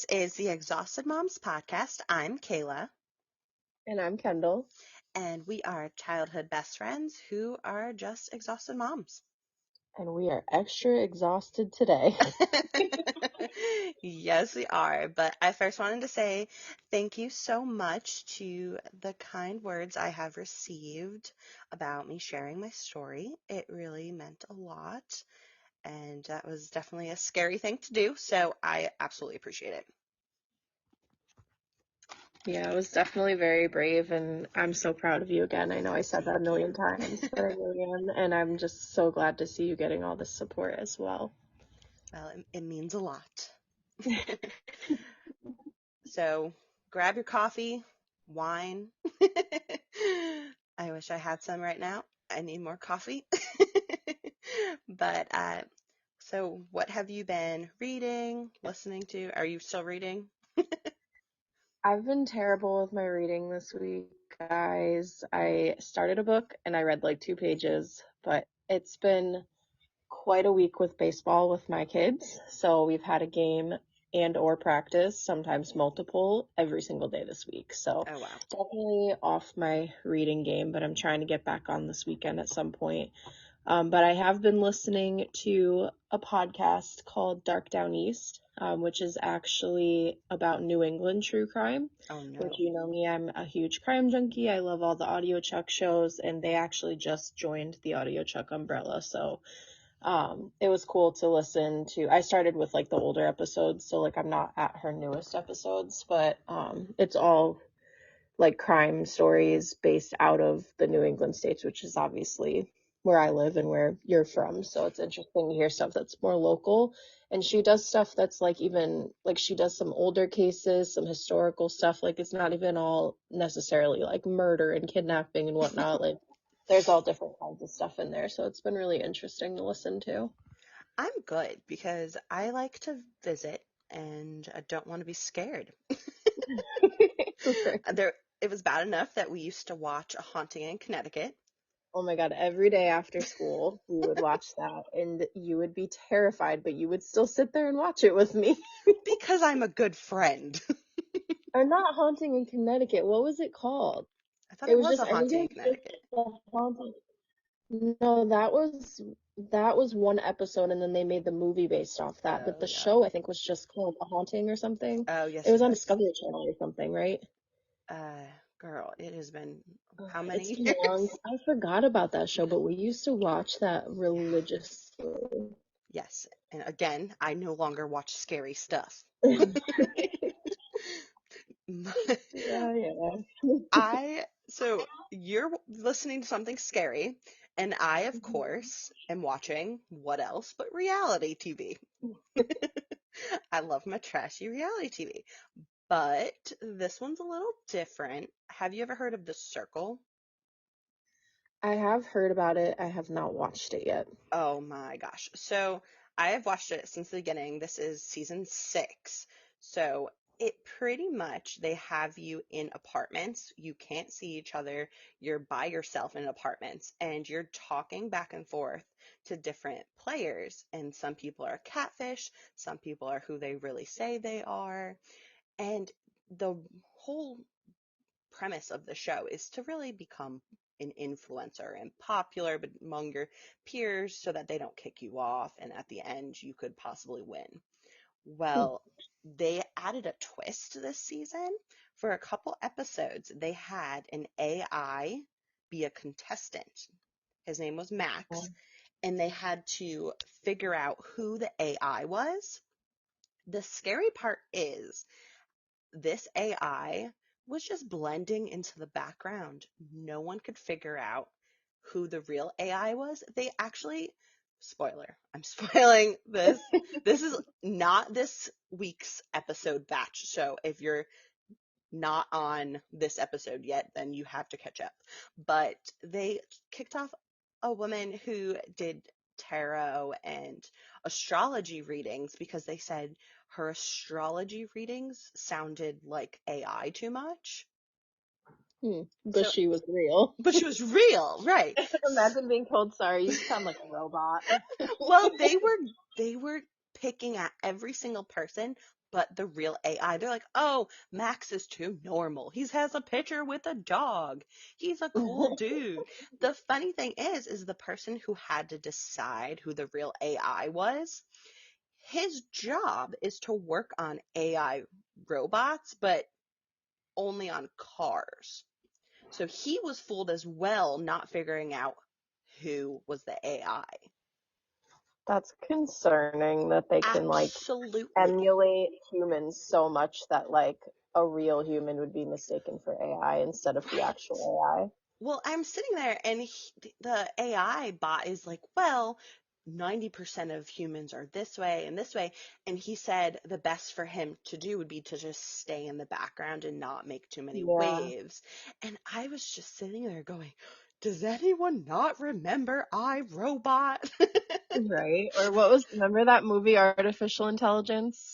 is the Exhausted Moms podcast. I'm Kayla, And I'm Kendall. and we are childhood best friends who are just exhausted moms. And we are extra exhausted today. Yes, we are. But I first wanted to say thank you so much to the kind words I have received about me sharing my story. It really meant a lot, and that was definitely a scary thing to do, so I absolutely appreciate it. Yeah, it was definitely very brave, and I'm so proud of you again. I know I said that a Thank million you. times, but I really am, and I'm just so glad to see you getting all this support as well. Well, it means a lot. So grab your coffee, wine. I wish I had some right now. I need more coffee. But so what have you been reading, listening to? Are you still reading? I've been terrible with my reading this week, guys. I started a book and I read like 2 pages, but it's been quite a week with baseball with my kids. So we've had a game and or practice, sometimes multiple, every single day this week. So Oh wow. definitely off my reading game, but I'm trying to get back on this weekend at some point. But I have been listening to a podcast called Dark Down East, which is actually about New England true crime. Oh Which, no. you know me, I'm a huge crime junkie. I love all the Audio Chuck shows, and they actually just joined the Audio Chuck umbrella. So it was cool to listen to. I started with like the older episodes, so like I'm not at her newest episodes, but it's all like crime stories based out of the New England states, which is obviously where I live and where you're from. So it's interesting to hear stuff that's more local. And she does stuff that's like even like she does some older cases, some historical stuff. Like it's not even all necessarily like murder and kidnapping and whatnot. Like there's all different kinds of stuff in there. So it's been really interesting to listen to. I'm good because I like to visit and I don't want to be scared. Right. There, it was bad enough that we used to watch A Haunting in Connecticut. Oh my God, every day after school, we would watch that and you would be terrified, but you would still sit there and watch it with me. Because I'm a good friend. Or not Haunting in Connecticut. What was it called? I thought It it was was just, A I think Haunting it in was just Connecticut. the Haunting. No, that was one episode and then they made the movie based off that. But Oh, the yeah. show I think was just called A Haunting or something. Oh, It yes, it was on was. Discovery Channel or something, right? Girl, it has been Ugh, how it's many been long. years? I forgot about that show, but we used to watch that Yeah. religiously. Yes. And again, I no longer watch scary stuff. Yeah, yeah. So you're listening to something scary, and I, of course, am watching what else but reality TV. I love my trashy reality TV. But this one's a little different. Have you ever heard of The Circle? I have heard about it. I have not watched it yet. Oh my gosh. So I have watched it since the beginning. This is season 6. So it pretty much, they have you in apartments. You can't see each other. You're by yourself in apartments and you're talking back and forth to different players. And some people are catfish, some people are who they really say they are. And the whole premise of the show is to really become an influencer and popular among your peers so that they don't kick you off and at the end you could possibly win. Hmm. Well, they added a twist this season. For a couple episodes, they had an AI be a contestant. His name was Max, and they had to figure out who the AI was. The scary part is this AI was just blending into the background. No one could figure out who the real AI was. They actually, spoiler, I'm spoiling this. This is not this week's episode batch. So if you're not on this episode yet, then you have to catch up. But they kicked off a woman who did tarot and astrology readings because they said her astrology readings sounded like AI too much. But So, she was real. but she was real, right? Imagine being told, sorry, you sound like a robot. Well, they were picking at every single person But the real AI, they're like, oh, Max is too normal. He has a picture with a dog. He's a cool dude. The funny thing is the person who had to decide who the real AI was, his job is to work on AI robots, but only on cars. So he was fooled as well, not figuring out who was the AI. That's concerning that they can like Absolutely. emulate humans so much that like a real human would be mistaken for AI instead of the actual Right. AI. Well, I'm sitting there and the AI bot is like, well, 90% of humans are this way and this way. And he said the best for him to do would be to just stay in the background and not make too many Yeah, waves. And I was just sitting there going, does anyone not remember iRobot? right. Or what was, remember that movie Artificial Intelligence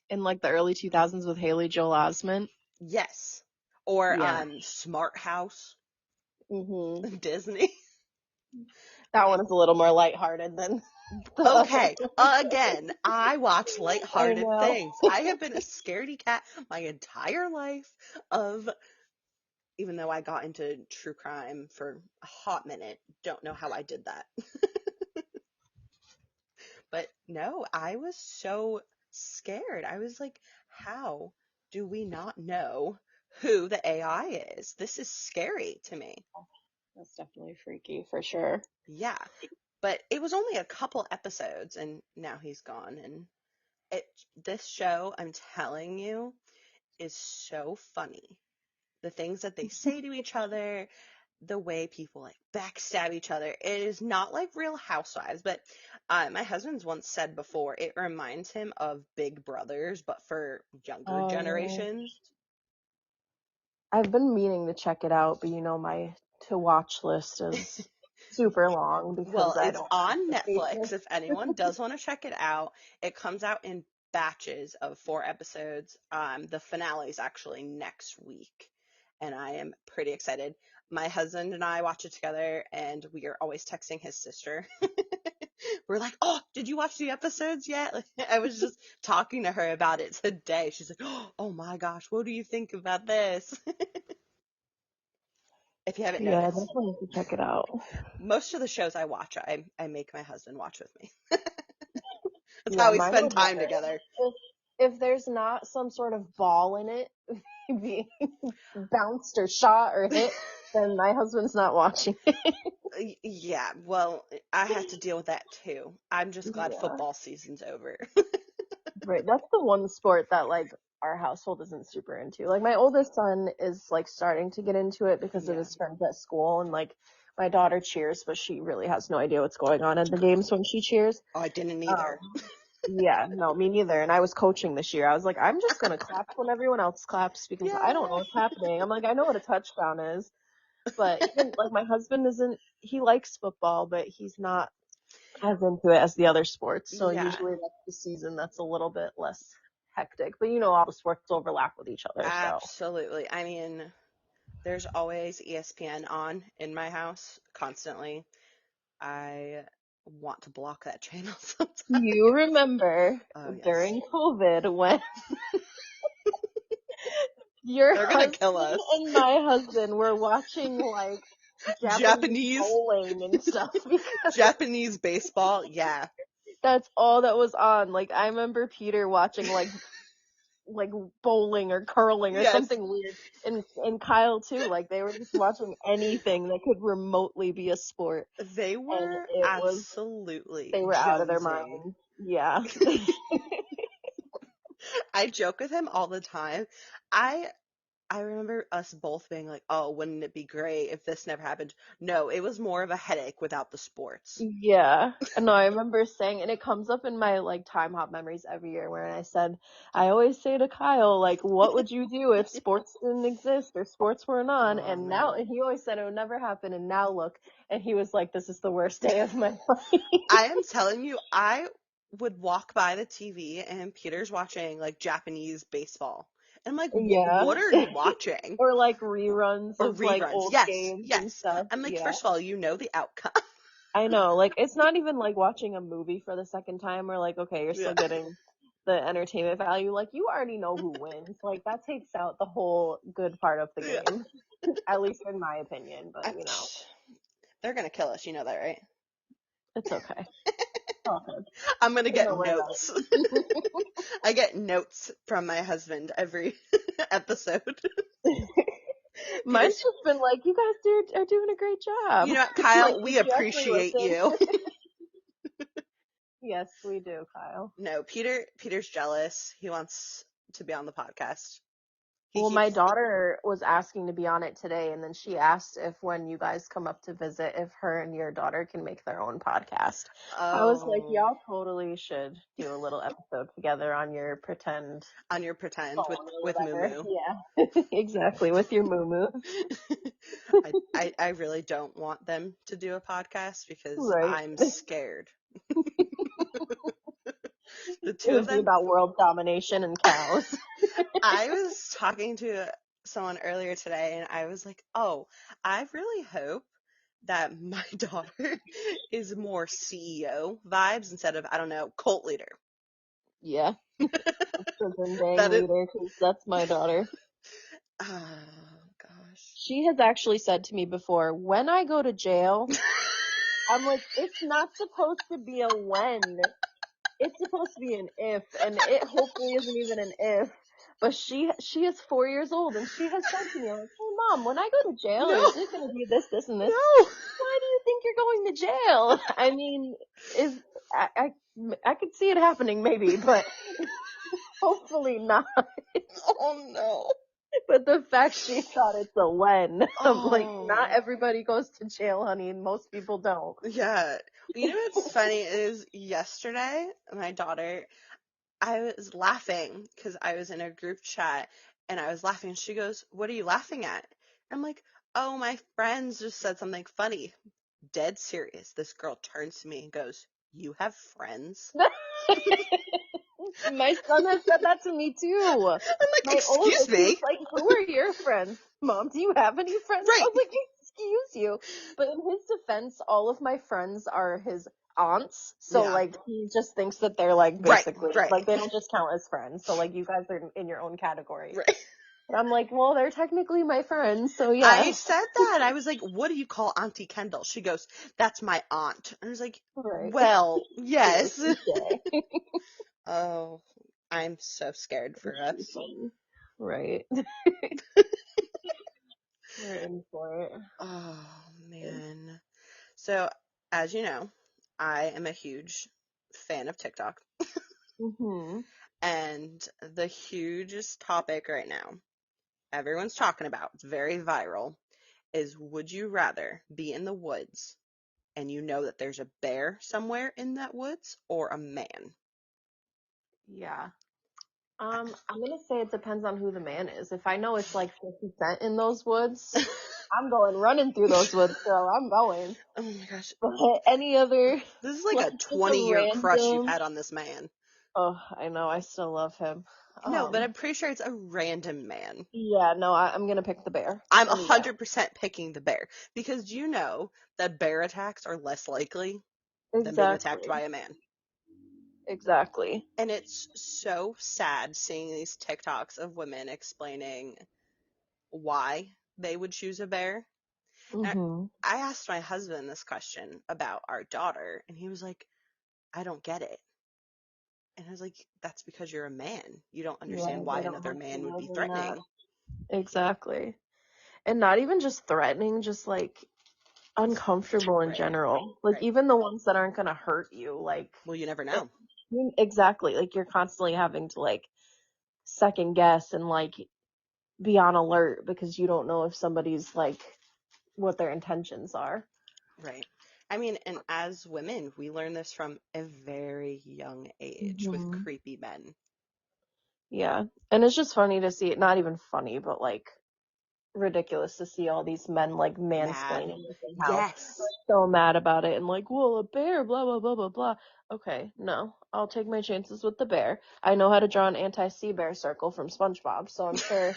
in like the early 2000s with Haley Joel Osment? Yes. Or Yeah. Smart House, Mhm. Disney. That one is a little more lighthearted than the other Okay, one. again, I watch I lighthearted know. things. I have been a scaredy cat my entire life of, even though I got into true crime for a hot minute, don't know how I did that. But no, I was so scared. I was like, how do we not know who the AI is? This is scary to me. That's definitely freaky for sure. Yeah, but it was only a couple episodes and now he's gone and it this show, I'm telling you, is so funny. The things that they say to each other, the way people like backstab each other. It is not like Real Housewives, but my husband's once said before, it reminds him of Big Brothers, but for younger Oh, generations. I've been meaning to check it out, but you know, my to watch list is super long because Well, I it's don't have on the Netflix. patience. If anyone does want to check it out, it comes out in batches of 4 episodes. The finale is actually next week, and I am pretty excited. My husband and I watch it together, and we are always texting his sister. We're like, "Oh, did you watch the episodes yet?" Like, I was just talking to her about it today. She's like, "Oh my gosh, what do you think about this?" If you haven't Yeah, I noticed, definitely have to check it out. most of the shows I watch, I make my husband watch with me. That's Yeah, how we mine spend would time never. together. If there's not some sort of ball in it being bounced or shot or hit, then my husband's not watching it. Yeah, well, I have to deal with that too. I'm just glad Yeah. football season's over. Right. That's the one sport that like our household isn't super into. Like my oldest son is like starting to get into it because of Yeah. his friends at school and like my daughter cheers, but she really has no idea what's going on in the games when she cheers. Oh, I didn't either. Um, yeah, no, me neither. And I was coaching this year. I was like, I'm just gonna clap when everyone else claps because I don't know Yeah. what's happening. I'm like, I know what a touchdown is, but even like my husband isn't. He likes football, but he's not as into it as the other sports. So Yeah, usually that's the season that's a little bit less hectic. But you know, all the sports overlap with each other. So absolutely. I mean, there's always ESPN on in my house constantly. I want to block that channel sometimes. you remember Oh, yes. during COVID when your They're gonna husband kill us. and my husband were watching like Japanese Japanese bowling and stuff because Japanese baseball. Yeah. that's all that was on. Like I remember Peter watching like bowling or curling or Yes. something weird. And Kyle too, like they were just watching anything that could remotely be a sport. They And were it was absolutely they were out of their jonesing. mind. Yeah. I joke with him all the time. I I remember us both being like, "Oh, wouldn't it be great if this never happened?" No, it was more of a headache without the sports. Yeah. No, I remember saying, and it comes up in my like time hop memories every year where I said, I always say to Kyle, like, what would you do if sports didn't exist or sports weren't on? Oh And now, man. and he always said it would never happen. And now look, and he was like, this is the worst day of my life. I am telling you, I would walk by the TV and Peter's watching like Japanese baseball. And I'm like, Yeah. What are you watching?" Or like reruns Or of like reruns. old Yes, games and yes. stuff. I'm like, Yeah. first of all, you know the outcome. I know. Like, it's not even like watching a movie for the second time. We're like, okay, you're Yeah. still getting the entertainment value. Like, you already know who wins. Like, that takes out the whole good part of the Yeah. game. At least in my opinion, but you know, They're gonna kill us, you know that, right? it's okay. All good. I'm gonna get Don't worry about notes. it. I get notes from my husband every episode. Mine's Peter's, just been like, you guys are doing a great job. you know what, Like, Kyle, did we you actually appreciate listen? you. Yes, we do, Kyle. No, Peter's jealous. He wants to be on the podcast. He Well, my keeps, daughter was asking to be on it today, and then she asked if when you guys come up to visit, if her and your daughter can make their own podcast. I was like, oh, y'all totally should do a little episode together on your pretend on your pretend phone or with Moo whatever. Moo. Yeah, exactly, with your moo. I really don't want them to do a podcast because Right. I'm scared. The It two of would be them. about world domination and cows. I was talking to someone earlier today and I was like, oh, I really hope that my daughter is more CEO vibes instead of, I don't know, cult leader. Yeah. Prison gang That is, leader, because that's my daughter. oh gosh. She has actually said to me before, when I go to jail, I'm like, it's not supposed to be a when. It's supposed to be an if, and it hopefully isn't even an if. But she is 4 years old, and she has said to me, like, hey mom, when I go to jail, No, is it going to be this, and this? no. Why do you think you're going to jail? I mean, I could see it happening maybe, but hopefully not. Oh no. But the fact she thought it's a when, I'm like, not Oh. everybody goes to jail, honey, and most people don't. Yeah. You know what's funny is yesterday, my daughter, I was laughing because I was in a group chat and I was laughing. She goes, what are you laughing at? I'm like, oh, my friends just said something funny. Dead serious. This girl turns to me and goes, you have friends? My son has said that to me too. I'm like, My excuse oldest, he was me? like, who are your friends? Mom, do you have any friends? I Right. was like, excuse you. But in his defense, all of my friends are his aunts. So Yeah. like, he just thinks that they're like Right. basically, Right. like they don't just count as friends. So like, you guys are in your own category. Right. And I'm like, well, they're technically my friends. So I yeah. said that. I was like, what do you call Auntie Kendall? She goes, that's my aunt. I was like, Right. well, True. yes. Touche. Oh, I'm so scared for us. Right. We're in for it. Oh, man. So, as you know, I am a huge fan of TikTok. Mhm. And the hugest topic right now, everyone's talking about, it's very viral, is would you rather be in the woods and you know that there's a bear somewhere in that woods or a man? Yeah. I'm gonna say it depends on who the man is. If I know it's like 50 Cent in those woods, I'm going running through those woods, girl. I'm going. Oh my gosh. But any other, This is like like a just a 20-year crush you've random. had on this man. Oh, I know. I still love him. No, but I'm pretty sure it's a random man. Yeah. No, I'm gonna pick the bear. I'm Any day. 100% picking the bear because you know that bear attacks are less likely than being attacked Exactly. by a man. Exactly. And it's so sad seeing these TikToks of women explaining why they would choose a bear. And Mhm. I asked my husband this question about our daughter, and he was like, I don't get it. And I was like, that's because you're a man. You don't Yeah, understand why they don't another have to man would be live in that. threatening. Exactly. And not even just threatening, just like uncomfortable in Right. general. Like Right. even the ones that aren't gonna hurt you, like Well, you never know. exactly. Like you're constantly having to like second guess and like be on alert because you don't know if somebody's like what their intentions are. Right. I mean, and as women, we learn this from a very young age with Hmm. creepy men. Yeah. And it's just funny to see it, not even funny, but like ridiculous to see all these men like Mad. mansplaining this and how Yes. they're so mad about it and like, well, a bear, blah, blah, blah, blah, blah. Okay, no, I'll take my chances with the bear. I know how to draw an anti-sea bear circle from SpongeBob, so I'm sure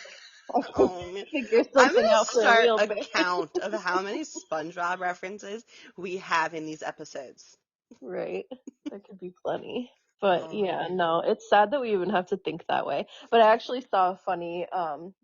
I could Oh man. figure I'm something gonna out for a start real a bear. count of how many SpongeBob references we have in these episodes. Right. That could be plenty. But Oh yeah, man. no, it's sad that we even have to think that way. But I actually saw a funny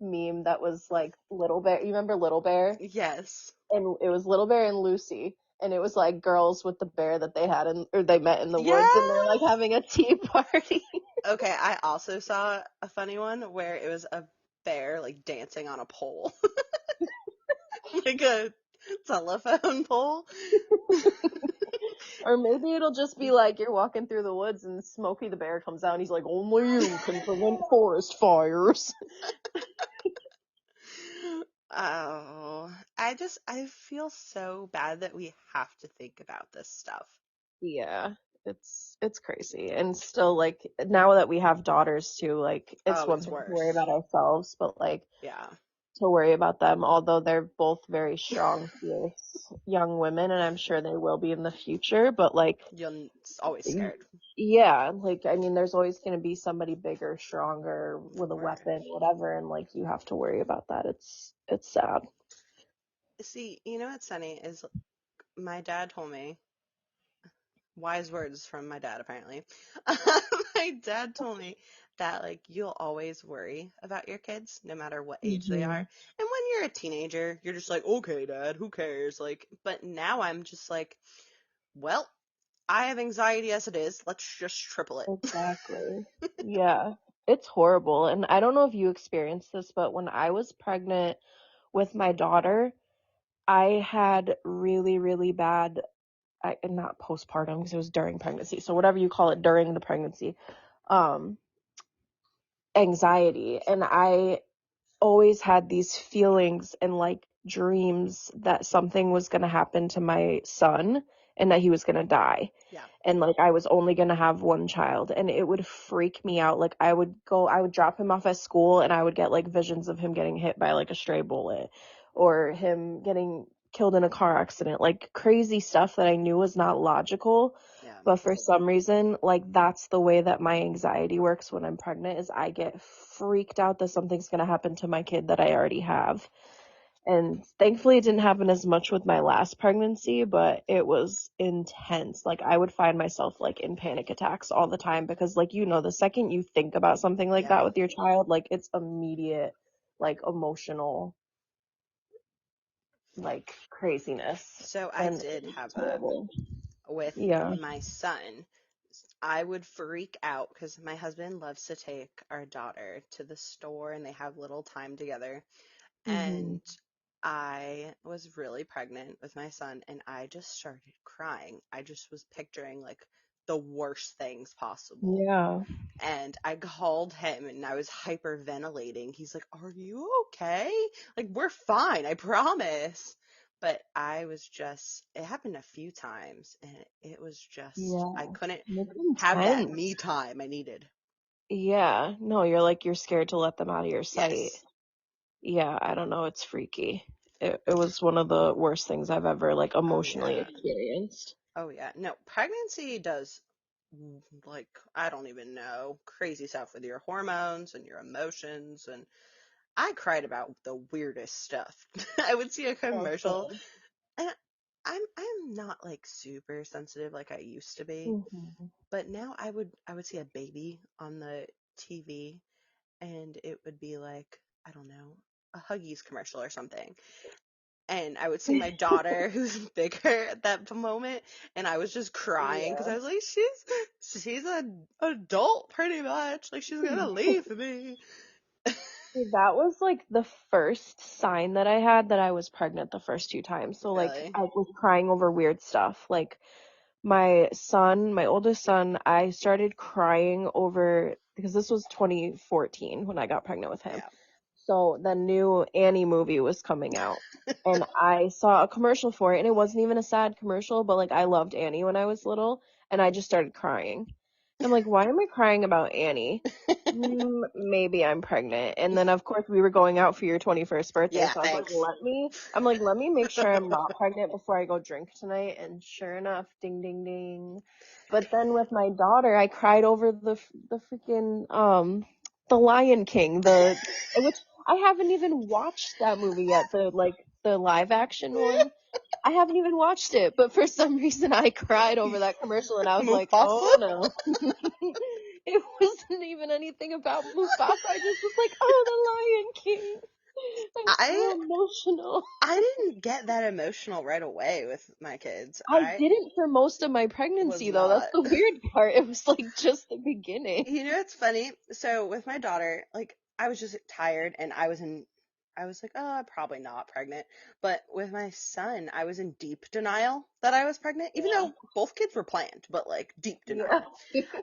meme that was like Little Bear. You remember Little Bear? Yes. And it was Little Bear and Lucy. And it was like girls with the bear that they had or they met in the woods, and they're like Yes. having a tea party. Okay, I also saw a funny one where it was a bear like dancing on a pole, like a telephone pole. Or maybe it'll just be like you're walking through the woods and Smokey the Bear comes out and he's like, only you can prevent forest fires. Oh, I feel so bad that we have to think about this stuff. Yeah, it's crazy. And still like now that we have daughters too, like it's Oh, one it's thing to worry worse. about ourselves, but like Yeah. to worry about them, although they're both very strong, fierce young women, and I'm sure they will be in the future, but like You're always scared. yeah, like I mean there's always going to be somebody bigger, stronger Of with a course. weapon, whatever, and like you have to worry about that. It's sad. See, you know what's funny is my dad told me, wise words from my dad apparently. My dad told me that like you'll always worry about your kids no matter what age they are. Hmm. And when you're a teenager, you're just like, "Okay, dad, who cares?" Like, but now I'm just like, "Well, I have anxiety as it is. Let's just triple it." Exactly. Yeah. It's horrible. And I don't know if you experienced this, but when I was pregnant with my daughter, I had really, really bad, not postpartum because it was during pregnancy. So whatever you call it during the pregnancy, um, anxiety. And I always had these feelings and like dreams that something was going to happen to my son and that he was going to die. Yeah. And like I was only going to have one child, and it would freak me out. Like I would drop him off at school and I would get like visions of him getting hit by like a stray bullet or him getting killed in a car accident, like crazy stuff that I knew was not logical. Yeah. But for some reason, like that's the way that my anxiety works when I'm pregnant is I get freaked out that something's going to happen to my kid that I already have. And thankfully it didn't happen as much with my last pregnancy, but it was intense. Like I would find myself like in panic attacks all the time because like the second you think about something like that Yeah. with your child, like it's immediate like emotional like craziness. So I And did it's have that horrible. with Yeah. my son. I would freak out because my husband loves to take our daughter to the store and they have little time together. Mhm. And I was really pregnant with my son and I just started crying. I just was picturing like the worst things possible. Yeah. And I called him and I was hyperventilating. He's like, "Are you okay? Like, we're fine, I promise." But I was just, it happened a few times and it was just, Yeah. I couldn't It's have that intense. me time I needed. Yeah. No, you're scared to let them out of your sight. Yes. Yeah, I don't know, it's freaky. It was one of the worst things I've ever like Oh, emotionally yeah. experienced. Oh, yeah. No, pregnancy does, like, I don't even know, crazy stuff with your hormones and your emotions. And I cried about the weirdest stuff. I would see a Oh, commercial same. and I'm not like super sensitive like I used to be, Mhm. but now I would see a baby on the TV and it would be like, I don't know, a Huggies commercial or something. And I would see my daughter who's bigger at that moment and I was just crying because Yeah. I was like, she's an adult pretty much. Like she's gonna leave me. See, that was like the first sign that I had that I was pregnant the first two times. So like Really? I was crying over weird stuff. Like my son, my oldest son, I started crying over because this was 2014 when I got pregnant with him. Yeah. So the new Annie movie was coming out, and I saw a commercial for it, and it wasn't even a sad commercial, but like I loved Annie when I was little, and I just started crying. I'm like, why am I crying about Annie? Maybe I'm pregnant. And then of course we were going out for your 21st birthday, Yeah, so I was like, thanks. let me make sure I'm not pregnant before I go drink tonight. And sure enough, ding ding ding. But then with my daughter, I cried over the freaking the Lion King, the which I haven't even watched that movie yet. The like the live action one. I haven't even watched it, but for some reason I cried over that commercial and I was like, Mufasa? oh no. It wasn't even anything about Mufasa. I just was like, oh, the Lion King. I'm I so emotional. I didn't get that emotional right away with my kids. I I didn't for most of my was pregnancy though. That's not. the weird part. It was like just the beginning. You know, it's funny. So with my daughter, like I was just tired and I was like, oh, I'm probably not pregnant. But with my son, I was in deep denial that I was pregnant, even Yeah. though both kids were planned, but like deep Yeah. denial.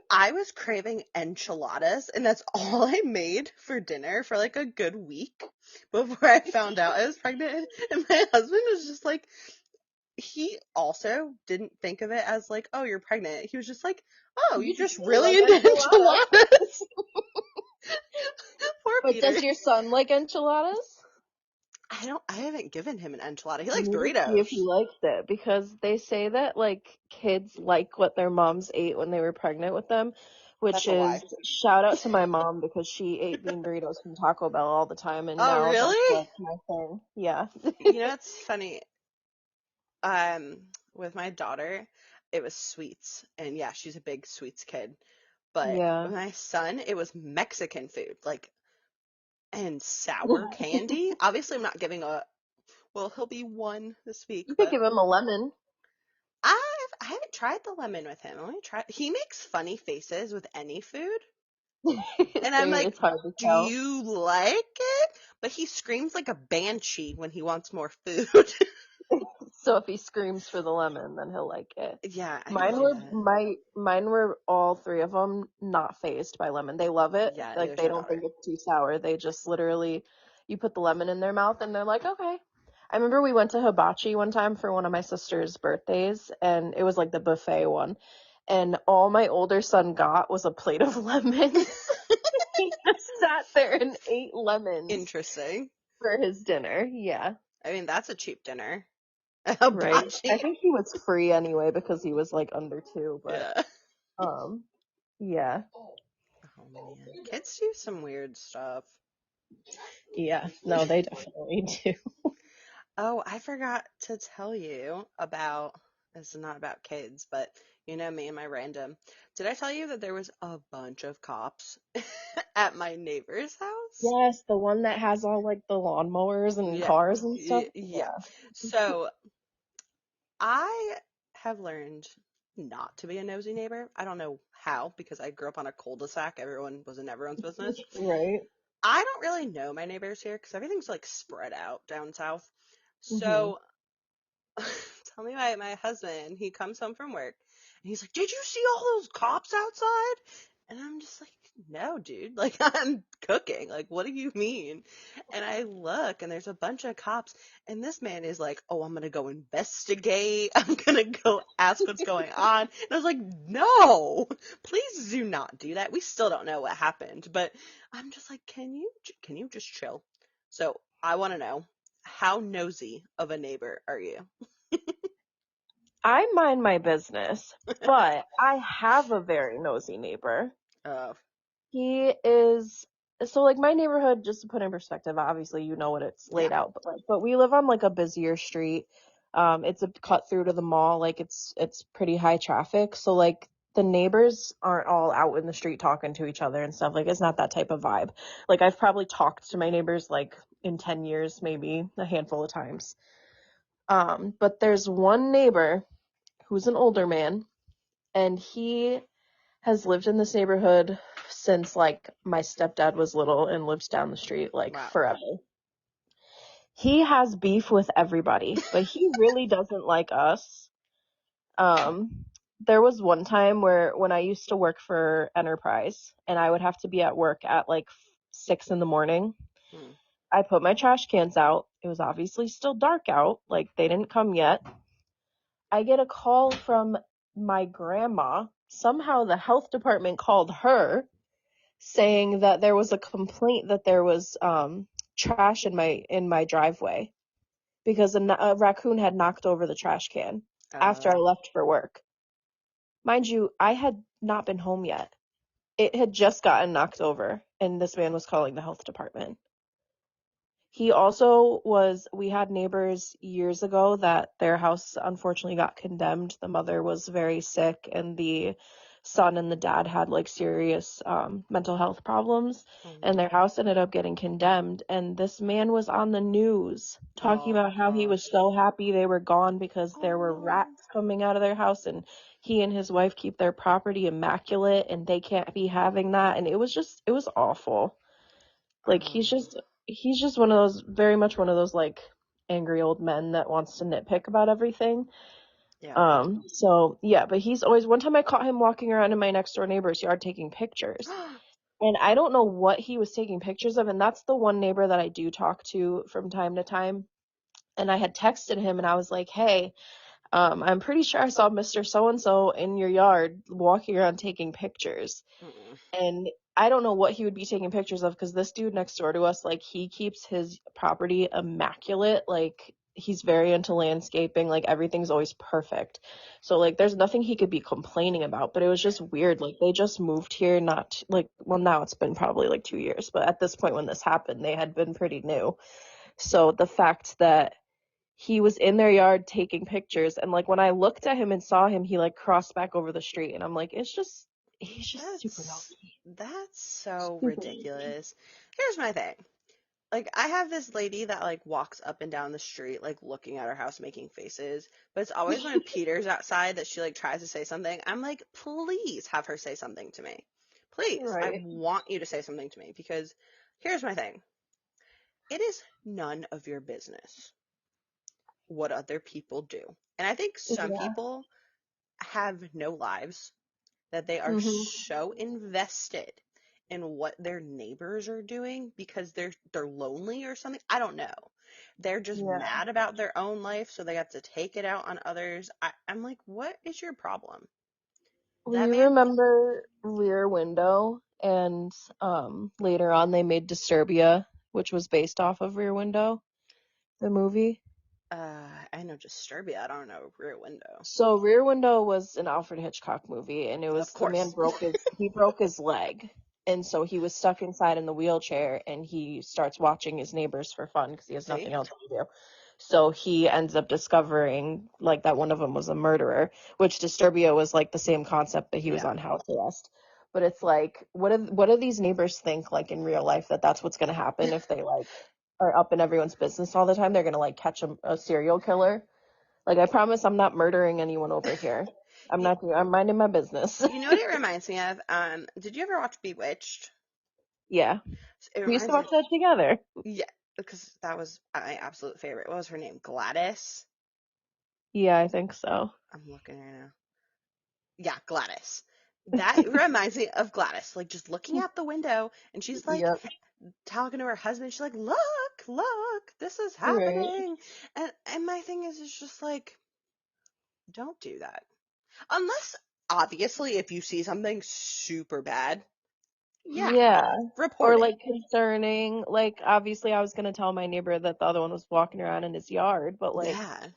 I was craving enchiladas, and that's all I made for dinner for like a good week before I found out I was pregnant. And my husband was just like, he also didn't think of it as like, oh, you're pregnant. He was just like, oh, You you're just just really really like into enchiladas. enchiladas. Poor But Peter. does your son like enchiladas? I haven't given him an enchilada. He You likes need to see if Doritos. he likes it because they say that like kids like what their moms ate when they were pregnant with them, which That's a is lie. shout out to my mom because she ate bean burritos from Taco Bell all the time and Oh, now that's really? like my thing. Yeah. You know, it's funny. Um, with my daughter, it was sweets, and yeah, she's a big sweets kid. But Yeah. with my son, it was Mexican food, like, and sour candy. Obviously, I'm not giving a, well, he'll be one this week, You could but give him a lemon. I haven't tried the lemon with him. I only tried, he makes funny faces with any food. And I'm Same, like, it's hard to do tell. you like it? But he screams like a banshee when he wants more food. So if he screams for the lemon, then he'll like it. Yeah, I can Mine see were that. mine were all three of them not phased by lemon. They love it. Yeah, Like there's they my don't think daughter. it's too sour. They just literally you put the lemon in their mouth and they're like, "Okay." I remember we went to Hibachi one time for one of my sister's birthdays and it was like the buffet one. And all my older son got was a plate of lemons. He just sat there and ate lemons Interesting. for his dinner. Yeah. I mean, that's a cheap dinner. Right. I Hibachi. think he was free anyway because he was like under two, but Yeah. um yeah. Oh man, kids do some weird stuff. Yeah. No, they definitely do. Oh, I forgot to tell you about, this is not about kids, but you know me and my random. Did I tell you that there was a bunch of cops at my neighbor's house? Yes, the one that has all like the lawnmowers and Yeah. cars and stuff. Yeah. Yeah. So I have learned not to be a nosy neighbor. I don't know how, because I grew up on a cul-de-sac. Everyone was in everyone's business. Right. I don't really know my neighbors here because everything's like spread out down south. Mhm. So tell me my husband, he comes home from work and he's like, did you see all those cops outside? And I'm just like, no, dude. Like, I'm cooking. Like, what do you mean? And I look and there's a bunch of cops. And this man is like, oh, I'm going to go investigate. I'm going to go ask what's going on. And I was like, no, please do not do that. We still don't know what happened. But I'm just like, can you just chill? So I want to know, how nosy of a neighbor are you? I mind my business, but I have a very nosy neighbor. Uh, He is so like my neighborhood, just to put in perspective, obviously you know what it's yeah. laid out, but we live on like a busier street. It's a cut through to the mall, like it's pretty high traffic. So like the neighbors aren't all out in the street talking to each other and stuff. Like it's not that type of vibe. Like I've probably talked to my neighbors like in 10 years, maybe a handful of times. But there's one neighbor who's an older man and he has lived in this neighborhood since like my stepdad was little and lives down the street like Wow. forever. He has beef with everybody, but he really doesn't like us. Um, there was one time where when I used to work for Enterprise and I would have to be at work at like 6 in the morning, Hmm. I put my trash cans out. It was obviously still dark out, like they didn't come yet. I get a call from my grandma. Somehow the health department called her saying that there was a complaint that there was trash in my driveway because a raccoon had knocked over the trash can after I Uh, left for work. Mind you, I had not been home yet. It had just gotten knocked over, and this man was calling the health department. He also we had neighbors years ago that their house unfortunately got condemned. The mother was very sick and the son and the dad had like serious mental health problems, Oh and no. their house ended up getting condemned. And this man was on the news talking Oh about how he was gosh. so happy they were gone because Oh there were no. rats coming out of their house, and he and his wife keep their property immaculate and they can't be having that. And it was awful. Like Oh he's just one of those, very much one of those like angry old men that wants to nitpick about everything. yeah. So yeah, but he's always, one time I caught him walking around in my next door neighbor's yard taking pictures. And I don't know what he was taking pictures of, and that's the one neighbor that I do talk to from time to time. And I had texted him and I was like, "Hey, I'm pretty sure I saw Mr. So and so in your yard walking around taking pictures." Mm-mm. And I don't know what he would be taking pictures of, because this dude next door to us, like, he keeps his property immaculate. Like, he's very into landscaping. Like, everything's always perfect. So, like, there's nothing he could be complaining about. But it was just weird. Like, they just moved here, not like, well, now it's been probably like 2 years. But at this point when this happened, they had been pretty new. So the fact that he was in their yard taking pictures, and like when I looked at him and saw him, he like crossed back over the street, and I'm like, he's just super That's nosy. that's so Super nosy. ridiculous. Here's my thing. Like I have this lady that like walks up and down the street like looking at her house making faces, but it's always when Peter's outside that she like tries to say something. I'm like, "Please have her say something to me. Please. I Right. want you to say something to me because here's my thing. It is none of your business what other people do." And I think some Yeah. people have no lives, that they are Mhm. so invested in what their neighbors are doing because they're lonely or something. I don't know. They're just Yeah. mad about their own life, so they have to take it out on others. I'm like, what is your problem? We That man, remember Rear Window, and later on they made Disturbia, which was based off of Rear Window, the movie. I know Disturbia. I don't know Rear Window. So Rear Window was an Alfred Hitchcock movie, and it Of was, the man course. broke his leg, and so he was stuck inside in the wheelchair, and he starts watching his neighbors for fun because he has See? nothing else to do. So he ends up discovering like that one of them was a murderer, which Disturbia was like the same concept, but he was Yeah. on house arrest. But it's like, what do these neighbors think like in real life, that that's what's gonna happen if they like are up in everyone's business all the time? They're gonna like catch a serial killer. Like, I promise I'm not murdering anyone over here. You, I'm minding my business. you know what it reminds me of? Did you ever watch Bewitched? Yeah. It We used to reminds me. watch that together. Yeah, because that was my absolute favorite. What was her name? Gladys? Yeah, I think so. I'm looking right now. Yeah, Gladys. That reminds me of Gladys, like just looking out the window and she's like Yep. talking to her husband. She's like, "Look, look, this is Right. happening." And my thing is, it's just like, don't do that. Unless obviously if you see something super bad, yeah, Yeah. Or report it. like concerning, like obviously I was gonna tell my neighbor that the other one was walking around in his yard, but Yeah.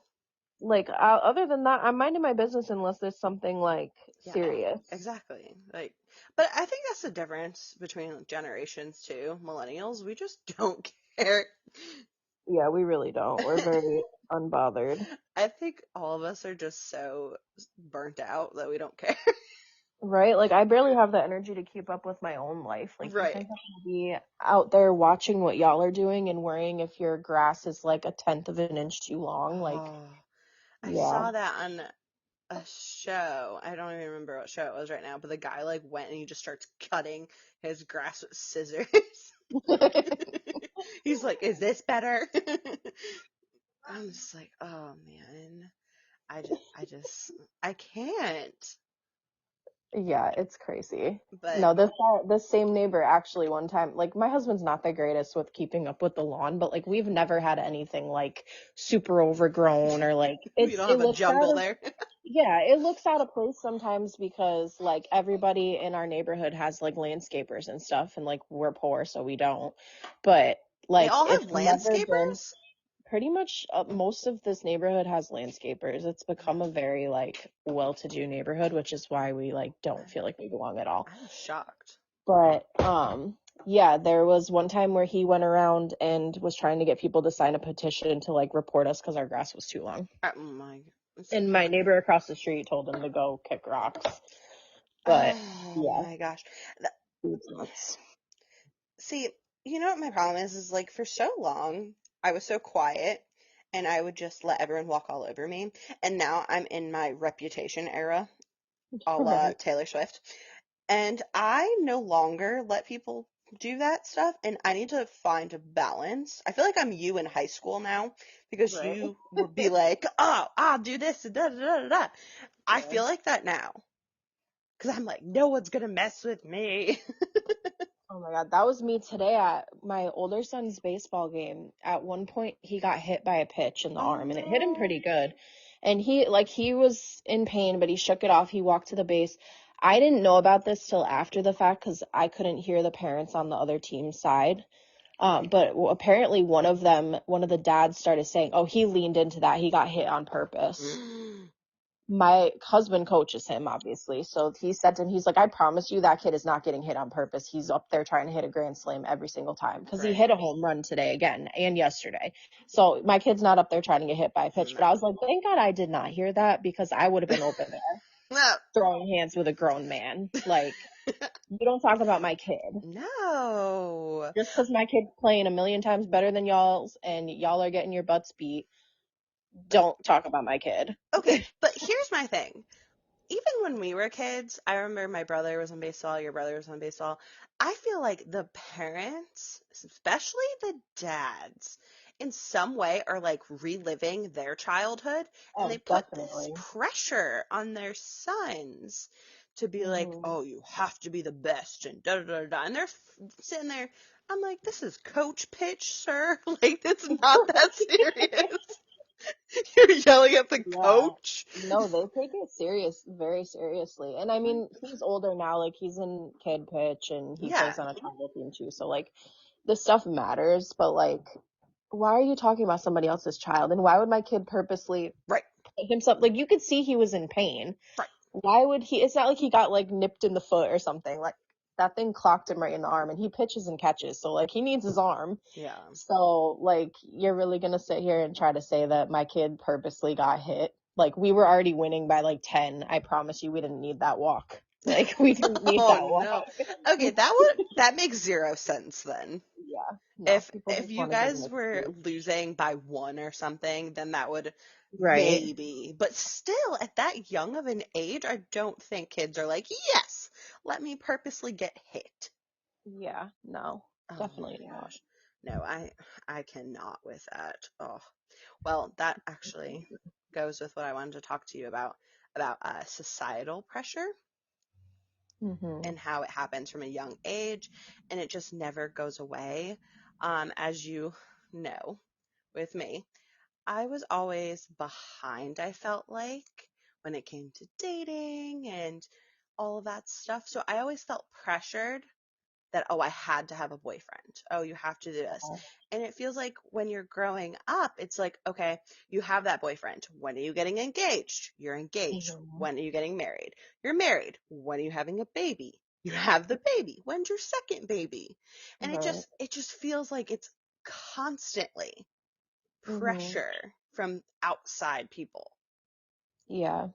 other than that, I'm minding my business unless there's something like Yeah, serious. exactly. Like, but I think that's the difference between like, generations too. Millennials, we just don't care. Yeah, we really don't. We're very unbothered. I think all of us are just so burnt out that we don't care. Right? Like, I barely have the energy to keep up with my own life. Like, you Right. think I'm gonna be out there watching what y'all are doing and worrying if your grass is like a tenth of an inch too long? Like, Oh, I yeah. saw that on a show. I don't even remember what show it was right now, but the guy like went and he just starts cutting his grass with scissors. He's like, "Is this better?" I'm just like, "Oh man, I can't." Yeah, it's crazy. But No, this same neighbor actually one time, like my husband's not the greatest with keeping up with the lawn, but like we've never had anything like super overgrown, or like we don't it have a looks out jungle of, there. yeah, it looks out of place sometimes because like everybody in our neighborhood has like landscapers and stuff, and like we're poor so we don't. But They like all have it's never been, landscapers? pretty much most of this neighborhood has landscapers. It's become a very like well-to-do neighborhood, which is why we like don't I'm, feel like we belong at all. I'm shocked. But Yeah, there was one time where he went around and was trying to get people to sign a petition to like report us because our grass was too long. Oh my goodness. And my neighbor across the street told him to go kick rocks. But Oh yeah, my gosh. it's nuts. See, you know what my problem is like for so long I was so quiet and I would just let everyone walk all over me. And now I'm in my reputation era, a la Right. Taylor Swift. And I no longer let people do that stuff, and I need to find a balance. I feel like I'm you in high school now because Right. you would be like, "Oh, I'll do this and da da da da." Da." I Yeah. feel like that now because I'm like, no one's gonna mess with me. Oh my God, that was me today at my older son's baseball game. At one point, he got hit by a pitch in the Oh arm and it hit him no. pretty good. And he was in pain, but he shook it off. He walked to the base. I didn't know about this till after the fact because I couldn't hear the parents on the other team's side. But apparently one of the dads started saying, "Oh, he leaned into that. He got hit on purpose." My husband coaches him, obviously. So he said to him, he's like, "I promise you that kid is not getting hit on purpose. He's up there trying to hit a grand slam every single time." Because he Right. hit a home run today again and yesterday. So my kid's not up there trying to get hit by a pitch. But I was No. like, thank God I did not hear that because I would have been over there No. throwing hands with a grown man. Like, you don't talk about my kid. No. Just because my kid's playing a million times better than y'all's and y'all are getting your butts beat, don't talk about my kid. Okay, but here's my thing. Even when we were kids, I remember my brother was on baseball, your brother was on baseball. I feel like the parents, especially the dads, in some way are like reliving their childhood and they Oh, put this definitely. pressure on their sons to be like, Hmm. oh, you have to be the best and da da da da. And they're sitting there. I'm like, this is coach pitch, sir. Like, it's not that serious. You're yelling at the Yeah. coach. No, they take it very seriously. And I mean, he's older now, like he's in kid pitch and he Yeah, plays on a travel team too. So like this stuff matters, but like why are you talking about somebody else's child? And why would my kid purposely right, put himself like you could see he was in pain. right. Why would he? It's not like he got like nipped in the foot or something. Like that thing clocked him right in the arm and he pitches and catches. So like he needs his arm. Yeah. So, like, you're really gonna sit here and try to say that my kid purposely got hit? Like, we were already winning by like 10. I promise you, we didn't need that walk. Like, we didn't need Oh that walk. no. Okay, that makes zero sense then. Yeah, no, people If just you want to give guys an were excuse. losing by one or something, then that would Right. maybe. But still, at that young of an age, I don't think kids are like, yes, let me purposely get hit. Yeah, no, Oh definitely my not. gosh. No, I cannot with that. Oh. Well, that actually goes with what I wanted to talk to you about societal pressure Hmm. and how it happens from a young age and it just never goes away. As you know, with me, I was always behind, I felt like, when it came to dating and all of that stuff. So I always felt pressured that, oh, I had to have a boyfriend. Oh, you have to do this. And it feels like when you're growing up, it's like, okay, you have that boyfriend. When are you getting engaged? You're engaged. Hmm. When are you getting married? You're married. When are you having a baby? You have the baby. When's your second baby? And Right. it just feels like it's constantly Hmm. pressure from outside people. Yeah.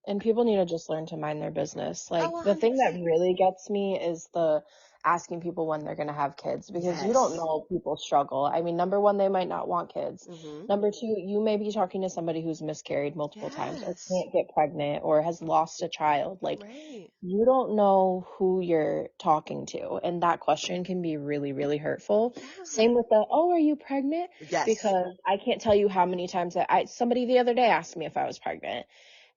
And people need to just learn to mind their business. Oh, Like the thing that 100%. really gets me is the asking people when they're going to have kids because you don't Yes. know people's struggle. I mean, number one, they might not want kids. Mhm. Number two, you may be talking to somebody who's miscarried multiple times or Yes. can't get pregnant or has lost a child. Like Right. you don't know who you're talking to. And that question can be really, really hurtful. Yeah. Same with the, oh, are you pregnant? Yes. Because I can't tell you how many times somebody the other day asked me if I was pregnant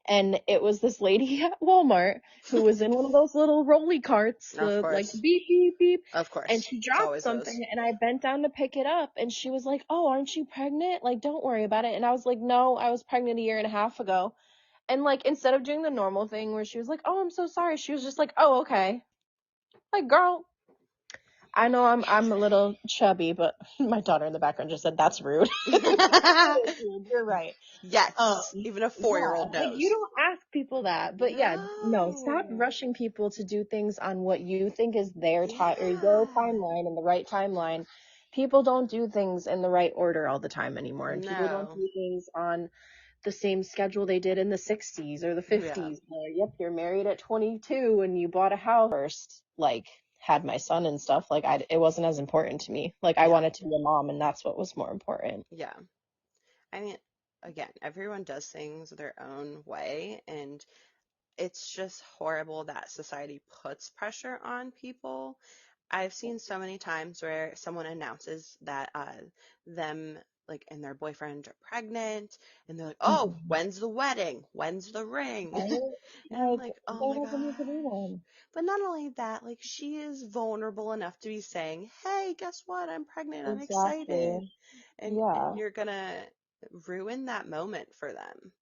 and it was this lady at Walmart who was in one of those little rolly carts, Of the like course. beep beep beep, Of and course. she It's dropped always something those. and I bent down to pick it up and she was like, "Oh, aren't you pregnant? Like don't worry about it." And I was like, "No, I was pregnant a year and a half ago." And like instead of doing the normal thing where she was like, "Oh, I'm so sorry." She was just like, "Oh, okay." Like, girl, I know I'm a little chubby, but my daughter in the background just said that's rude. You're right. Yes, even a Yeah, 4-year-old like you knows. don't ask people that, but yeah, no, stop No. rushing people to do things on what you think is their time or your Yeah. timeline and the right timeline. People don't do things in the right order all the time anymore, and people don't No. do things on the same schedule they did in the 60s or the Yeah. 50s. Where, yep, you're married at 22 and you bought a house first, like had my son and stuff. Like it wasn't as important to me. Like I Yeah. wanted to be a mom, and that's what was more important. Yeah. I mean, again, everyone does things their own way, and it's just horrible that society puts pressure on people. I've seen so many times where someone announces that them like and their boyfriend are pregnant and they're like, "Oh, Mhm. when's the wedding? When's the ring?" Right? And I'm Like, like, "Oh there my doesn't need to be God." one. But not only that, like she is vulnerable enough to be saying, "Hey, guess what? I'm pregnant. I'm excited." Exactly. And Yeah. you're gonna ruin that moment for them.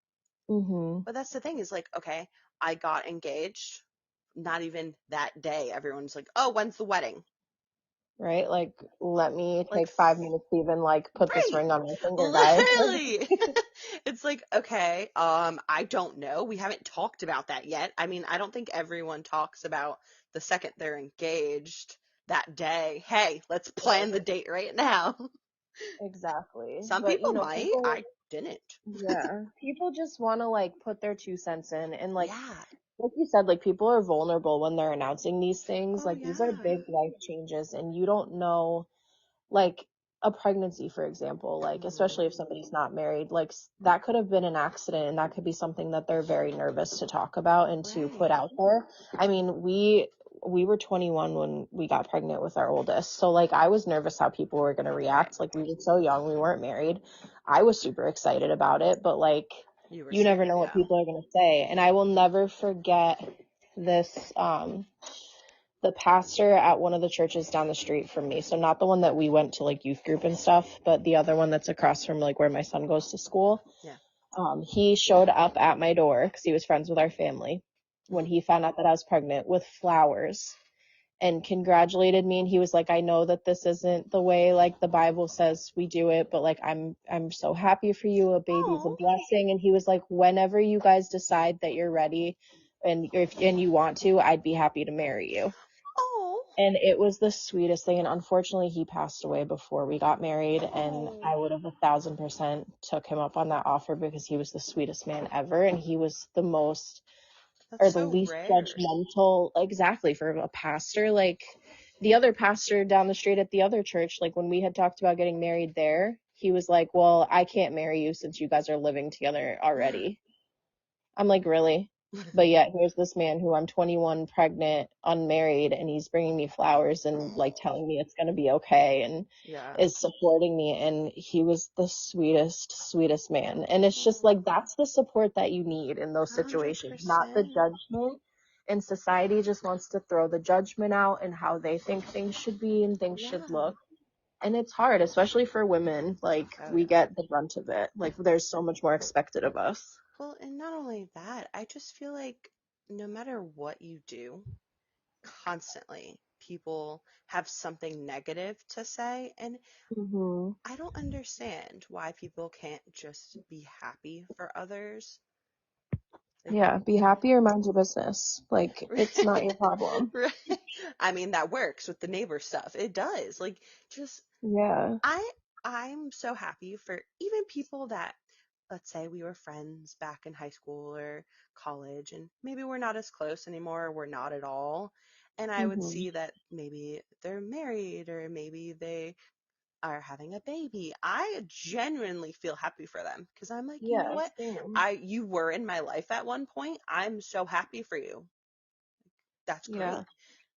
Mhm. But that's the thing is like, okay, I got engaged. Not even that day, everyone's like, "Oh, when's the wedding?" Right? Like, let me Like, take 5 minutes to even like put this right, ring on my finger, guys. literally. It's like, okay, I don't know. We haven't talked about that yet. I mean, I don't think everyone talks about the second they're engaged that day. Hey, let's plan the date right now. Exactly. Some But people might. people, I didn't. yeah, people just want to like put their 2 cents in, and Yeah. like you said, like people are vulnerable when they're announcing these things. Oh Like these are yeah. big life changes, and you don't know, like a pregnancy, for example, like Mhm. especially if somebody's not married, like that could have been an accident, and that could be something that they're very nervous to talk about and to put Right. out there. I mean, we were 21 when we got pregnant with our oldest, so like I was nervous how people were going to Right. react. Like we were so young, we weren't married. I was super excited about it, but like You were you never scared, know what yeah. people are going to say. And I will never forget this the pastor at one of the churches down the street from me. So not the one that we went to like youth group and stuff, but the other one that's across from like where my son goes to school. Yeah. He showed up at my door because he was friends with our family when Mhm. he found out that I was pregnant with flowers and congratulated me. And he was like, I know that this isn't the way like the Bible says we do it, but like I'm so happy for you. A baby's a Oh. blessing. And he was like, whenever you guys decide that you're ready and you want to, I'd be happy to marry you. Oh. And it was the sweetest thing. And unfortunately, he passed away before we got married. And Oh. I would have 1,000% took him up on that offer because he was the sweetest man ever. And he was the most That's or the so least rare. judgmental, exactly, for a pastor. Like the other pastor down the street at the other church, like when we had talked about getting married there, he was like, well, I can't marry you since you guys are living together already. I'm like, really? But yet here's this man who I'm 21, pregnant, unmarried, and he's bringing me flowers and like telling me it's going to be okay and Yeah. is supporting me. And he was the sweetest man. And it's just Oh, like, that's the support that you need in those situations, not the 100%. judgment. And society just wants to throw the judgment out and how they think things should be and things should Yeah. look. And it's hard, especially for women. Like, Oh, we yeah. get the brunt of it. Like, there's so much more expected of us. Well, and not only that, I just feel like no matter what you do, constantly people have something negative to say. And Hmm. I don't understand why people can't just be happy for others. Like, Yeah, be happy or mind your business. Like, it's not your problem. right? I mean, that works with the neighbor stuff. It does. Like, just Yeah. I I'm so happy for even people that let's say we were friends back in high school or college and maybe we're not as close anymore or we're not at all. And I would Hmm. see that maybe they're married or maybe they are having a baby. I genuinely feel happy for them because I'm like, you know Yeah, what? same. You were in my life at one point. I'm so happy for you. That's Yeah. great.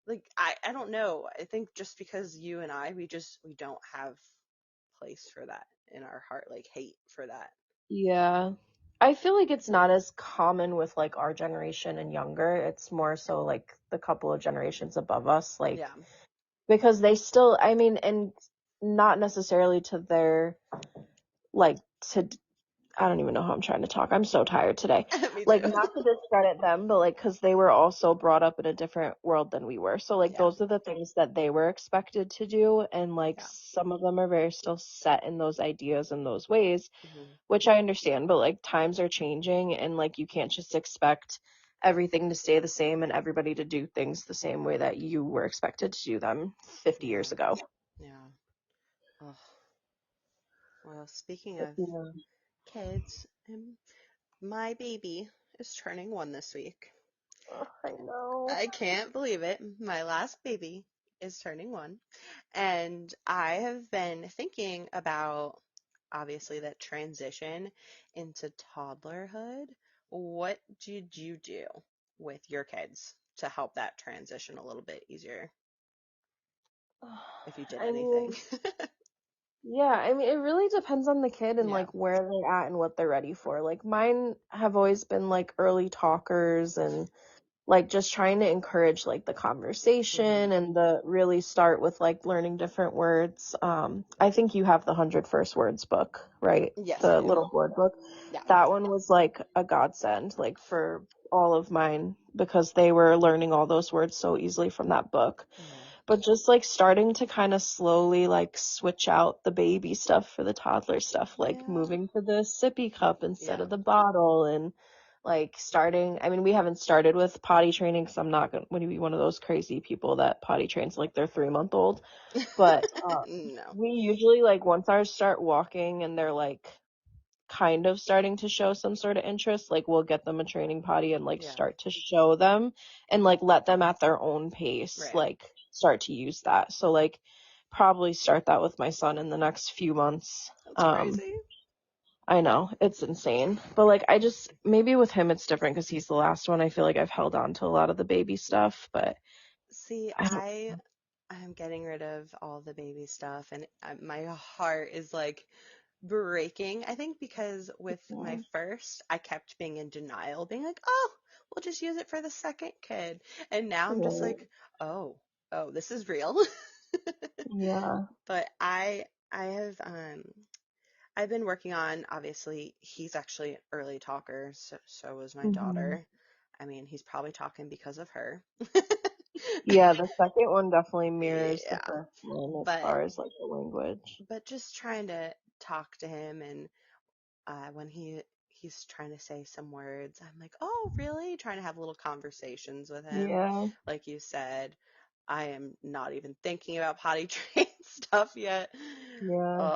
Like I don't know. I think just because you and I we don't have place for that in our heart, like hate for that. Yeah. I feel like it's not as common with like our generation and younger. It's more so like the couple of generations above us, like Yeah. because they still, I mean, and not necessarily to their like to I don't even know how I'm trying to talk. I'm so tired today. Me Like, too. not to discredit them, but like, because they were also brought up in a different world than we were. So, like, Yeah. those are the things that they were expected to do. And, like, Yeah. some of them are very still set in those ideas and those ways, Hmm. which I understand. But, like, times are changing, and, like, you can't just expect everything to stay the same and everybody to do things the same way that you were expected to do them 50 Yeah. years ago. Yeah. Oh, well, speaking But, of yeah. kids, my baby is turning 1 this week. Oh, I know. I can't believe it. My last baby is turning 1. And I have been thinking about obviously that transition into toddlerhood. What did you do with your kids to help that transition a little bit easier, if you did I anything? mean, yeah, I mean, it really depends on the kid and Yeah. like where they're at and what they're ready for. Like mine have always been like early talkers and like just trying to encourage like the Hmm. conversation and the really start with like learning different words. I think you have the 100 First Words book, right? Yes, I The do. little board book. Yeah. That one was like a godsend, like for all of mine because they were learning all those words so easily from that book. Yeah. But just like starting to kind of slowly like switch out the baby stuff for the toddler stuff, like Yeah. moving to the sippy cup instead Yeah. of the bottle and like starting, I mean, we haven't started with potty training because I'm not going to be one of those crazy people that potty trains like their 3-month old. But No. we usually like once ours start walking and they're like kind of starting to show some sort of interest, like we'll get them a training potty and like Yeah. start to show them and like let them at their own pace, Right. like start to use that. So like probably start that with my son in the next few months. That's crazy. I know it's insane, but like I just maybe with him it's different because he's the last one. I feel like I've held on to a lot of the baby stuff, but See, I don't. I'm getting rid of all the baby stuff, and my heart is like breaking. I think because with my know. first, I kept being in denial, being like, "Oh, we'll just use it for the second kid," and now I'm just Right. like, "Oh, oh, this is real." Yeah. But I have I've been working on, obviously he's actually an early talker, so was my Hmm. daughter. I mean, he's probably talking because of her. Yeah, the second one definitely mirrors the Yeah, first one as but far as like the language. just trying to talk to him, and when he's trying to say some words, I'm like, "Oh, really?" Trying to have little conversations with him. Yeah. Like you said, I am not even thinking about potty train stuff yet. Yeah.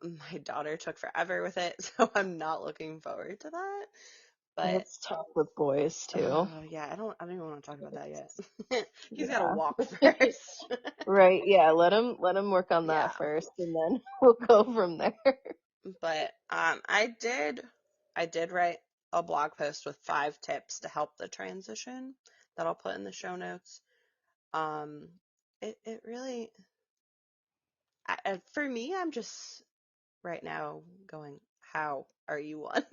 My daughter took forever with it, so I'm not looking forward to that. But That's tough with boys too. oh yeah, I don't even want to talk about that yet. He's got to Yeah. walk first. Right. Yeah. Let him work on Yeah. that first and then we'll go from there. But I did write a blog post with 5 tips to help the transition that I'll put in the show notes. Um, it really for me, I'm just right now going, how are you one?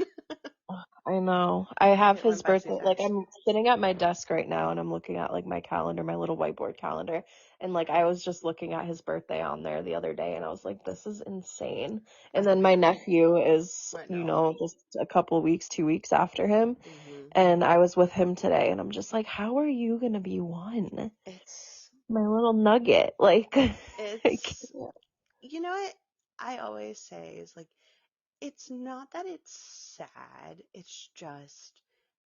I know. I have It his went by too birthday. Like fast. I'm sitting at my desk right now and I'm looking at like my calendar, my little whiteboard calendar. And like I was just looking at his birthday on there the other day and I was like, this is insane. And I then my know. nephew is, I know. just a couple weeks, 2 weeks after him. Hmm. And I was with him today and I'm just like, how are you gonna be one? It's My little nugget. Like I it's can't. you know what I always say is like, it's not that it's sad, it's just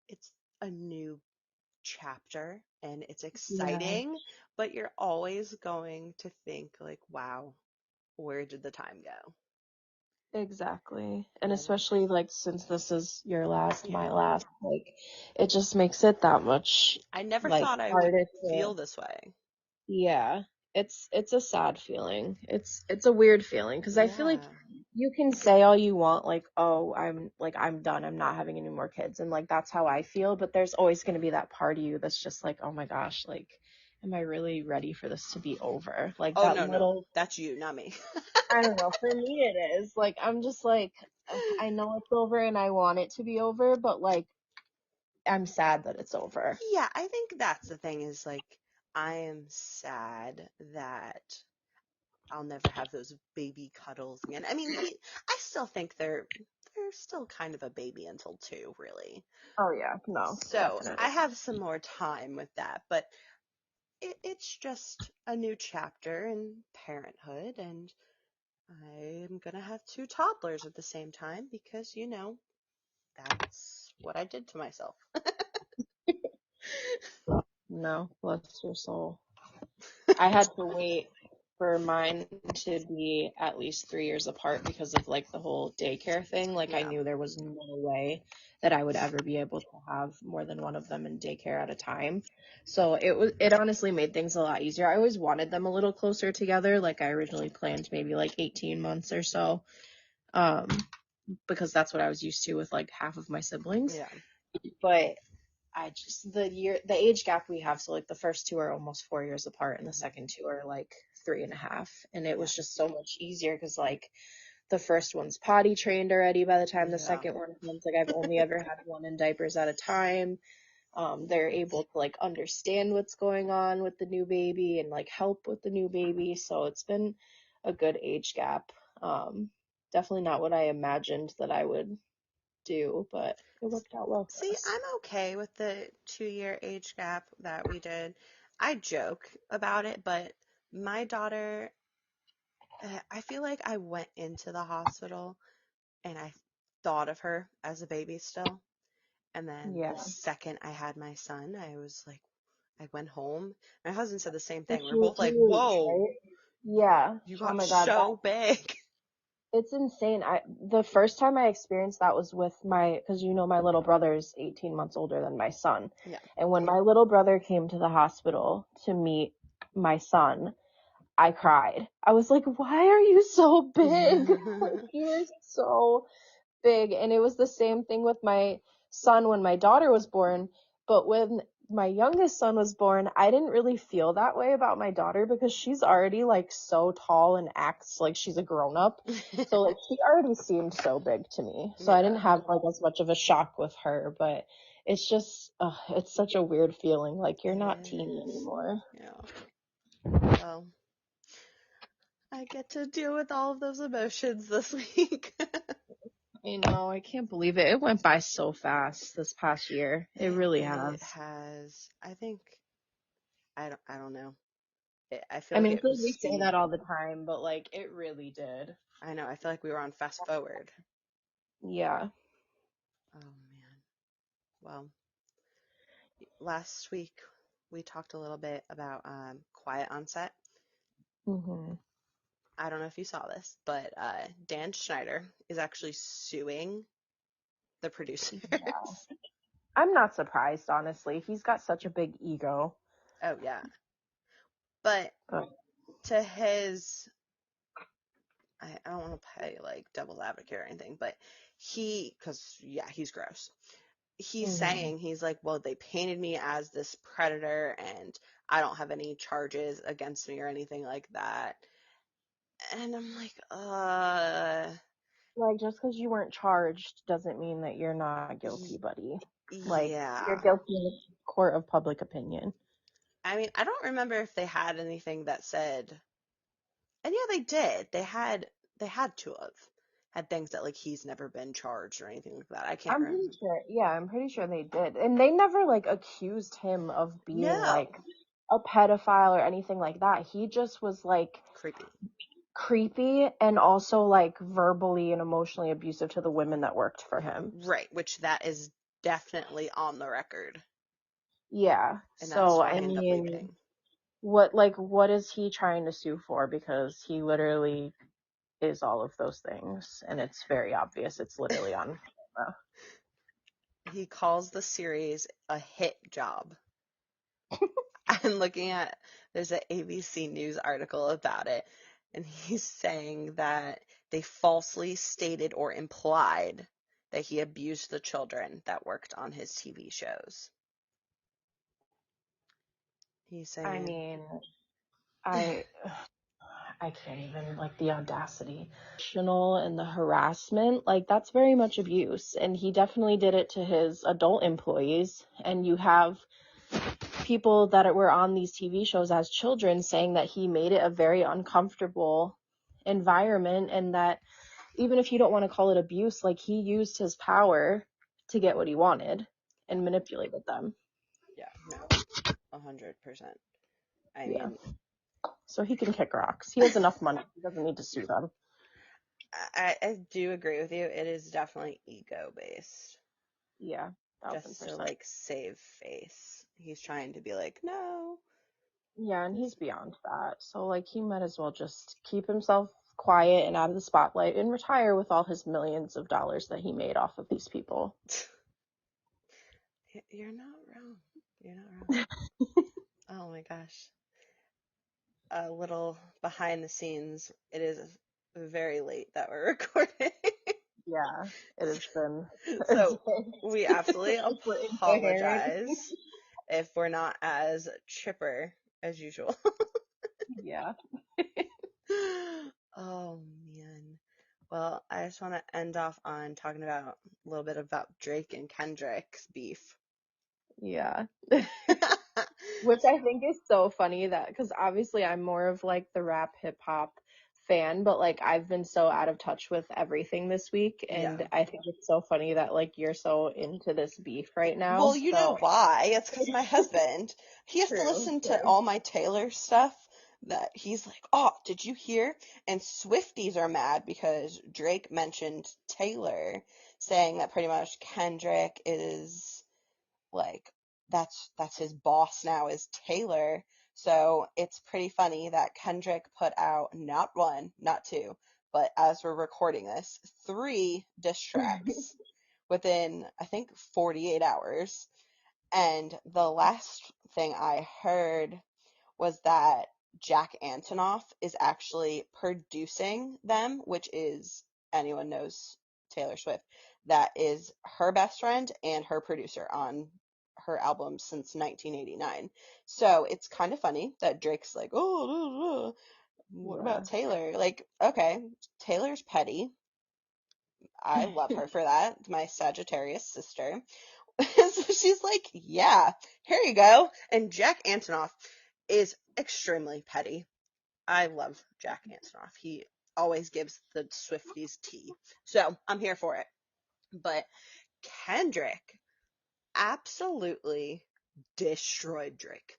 it's a new chapter and it's Yeah. exciting, but you're always going to think like, wow, where did the time go? Exactly. And And especially like since this is your last, my yeah, last, like it just makes it that much I never like thought I would harder to. feel this way. Yeah. It's a sad feeling. It's a weird feeling because I feel like Yeah. you can say all you want like, "Oh, I'm done. I'm not having any more kids." And like that's how I feel, but there's always going to be that part of you that's just like, "Oh my gosh, like am I really ready for this to be over?" Like Oh that no, no. little. That's you, not me. I don't know. For me, it is. Like, I'm just like, I know it's over and I want it to be over, but like, I'm sad that it's over. Yeah, I think that's the thing is like, I am sad that I'll never have those baby cuddles again. I mean, I still think they're they're still kind of a baby until 2, really. Oh yeah, no, So definitely. I have some more time with that, but it's just a new chapter in parenthood, and I'm gonna have 2 toddlers at the same time because, that's what I did to myself. No, bless your soul. I had to wait for mine to be at least 3 years apart because of like the whole daycare thing. Like I Yeah. knew there was no way that I would ever be able to have more than one of them in daycare at a time. So it honestly made things a lot easier. I always wanted them a little closer together. Like I originally planned maybe like 18 months or so. Because that's what I was used to with like half of my siblings. Yeah. But the age gap we have, so like the first 2 are almost 4 years apart and the Mhm. second 2 are like 3.5. And it Yeah. was just so much easier because like the first one's potty trained already by the time the Yeah. second one comes. Like I've only ever had one in diapers at a time. They're able to like understand what's going on with the new baby and like help with the new baby. So it's been a good age gap. Definitely not what I imagined that I would do, but it worked out well for See, us. I'm okay with the 2-year age gap that we did. I joke about it, but my daughter, I feel like I went into the hospital and I thought of her as a baby still. And then Yeah. the second I had my son, I was like, I went home. My husband said the same But thing. We she are was both like, huge, whoa, right? Yeah. you Oh got my God, that so big. it's insane. The first time I experienced that was with because my little brother is 18 months older than my son. Yeah. And when my little brother came to the hospital to meet my son, I cried. I was like, "Why are you so big? Like you're so big." And it was the same thing with my son when my daughter was born. But when my youngest son was born, I didn't really feel that way about my daughter because she's already like so tall and acts like she's a grown up. So like she already seemed so big to me. So I didn't Yeah, have like as much of a shock with her, but it's just it's such a weird feeling. Like you're it not teeny is. anymore. Yeah. Well, I get to deal with all of those emotions this week. I know, I can't believe it. It went by so fast this past year. It really It has. has, I think, I don't know. I feel I like mean, I it feel was like we say that speed. all the time, but like it really did. I know. I feel like we were on fast forward. Yeah. Oh man. Well, last week we talked a little bit about quiet on set. Mhm. I don't know if you saw this, but Dan Schneider is actually suing the producers. Yeah. I'm not surprised, honestly. He's got such a big ego. Oh yeah. But But to his, I don't want to play like devil's advocate or anything, but because yeah, he's gross. He's mhm. saying, he's like, well, they painted me as this predator and I don't have any charges against me or anything like that. And I'm like, Like just because you weren't charged doesn't mean that you're not guilty, buddy. Like you're yeah. guilty in the court of public opinion. I mean, I don't remember if they had anything that said, and yeah, they did. They had to have had things that like he's never been charged or anything like that. I can't I'm pretty remember. sure. Yeah, I'm pretty sure they did. And they never like accused him of being like No. a pedophile or anything like that. He just was like Creepy. creepy and also like verbally and emotionally abusive to the women that worked for him. Right, which that is definitely on the record. Yeah. And that's So why I I end up mean, leaving. what is he trying to sue for? Because he literally is all of those things and it's very obvious. It's literally on camera. He calls the series a hit job. I'm looking at, there's an ABC News article about it, and he's saying that they falsely stated or implied that he abused the children that worked on his TV shows. He's I saying, mean, I I can't even, like, the audacity. And the harassment, like, that's very much abuse. And he definitely did it to his adult employees. And you have people that were on these TV shows as children saying that he made it a very uncomfortable environment and that even if you don't want to call it abuse, like he used his power to get what he wanted and manipulated them. Yeah, no, 100%. I Yeah. mean, So he can kick rocks. He has enough money. He doesn't need to sue them. I do agree with you. It is definitely ego based. Yeah, Just to 1000%. like save face. He's trying to be like, no. Yeah, and This he's beyond that. So like he might as well just keep himself quiet and out of the spotlight and retire with all his millions of dollars that he made off of these people. You're not wrong. You're not wrong. Oh my gosh. A little behind the scenes. It is very late that we're recording. Yeah, it has been a So day. we absolutely If we're incoherent. apologize if we're not as chipper as usual. Yeah. Oh man. Well, I just want to end off on talking about a little bit about Drake and Kendrick's beef. Yeah. Which I think is so funny that, because obviously I'm more of like the rap hip hop fan, but like I've been so out of touch with everything this week, Yeah. and I think it's so funny that like you're so into this beef right Well, now. you know So why? It's because my husband, he has to true, listen to true. all my Taylor stuff that he's like, oh, did you hear? And Swifties are mad because Drake mentioned Taylor, saying that pretty much Kendrick is like that's his boss now is Taylor. So it's pretty funny that Kendrick put out not one, not two, but as we're recording this, three diss tracks within I think 48 hours. And the last thing I heard was that Jack Antonoff is actually producing them, which is anyone knows Taylor Swift. That is her best friend and her producer on her album since 1989. So it's kind of funny that Drake's like, oh, what Yeah. about Taylor? Like, okay, Taylor's petty. I love her for that. It's my Sagittarius sister. So she's like, yeah, here you go. And Jack Antonoff is extremely petty. I love Jack Antonoff. He always gives the Swifties tea. So I'm here for it. But Kendrick absolutely destroyed Drake.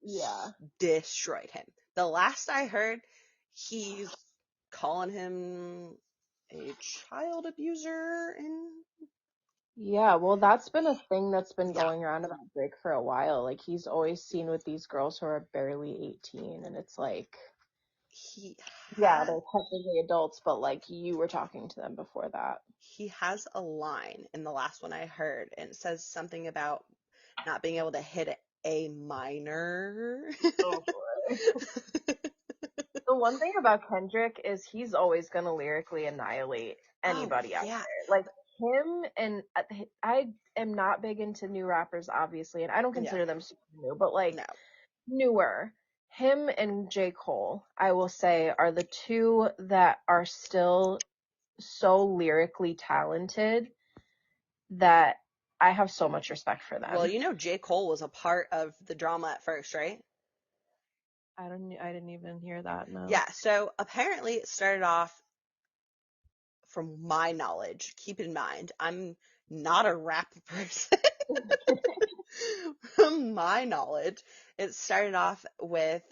Yeah. Destroyed him. The last I heard, he's calling him a child abuser and Yeah, well, that's been a thing that's been yeah, going around about Drake for a while. Like he's always seen with these girls who are barely 18, and it's like, he yeah, had they're technically adults, but like you were talking to them before that. he has a line in the last one I heard, and it says something about not being able to hit a minor. Oh, boy. The one thing about Kendrick is he's always going to lyrically annihilate Oh anybody out yeah, there. Like him and I am not big into new rappers, obviously, and I don't yeah, consider them super new, but like no, newer. Him and J. Cole, I will say, are the two that are still so lyrically talented that I have so much respect for well, them. you know, J. Cole was a part of the drama at first, right? I didn't even hear that, no. Yeah, so apparently it started off from my knowledge. Keep in mind, I'm not a rap person. From my knowledge, it started off with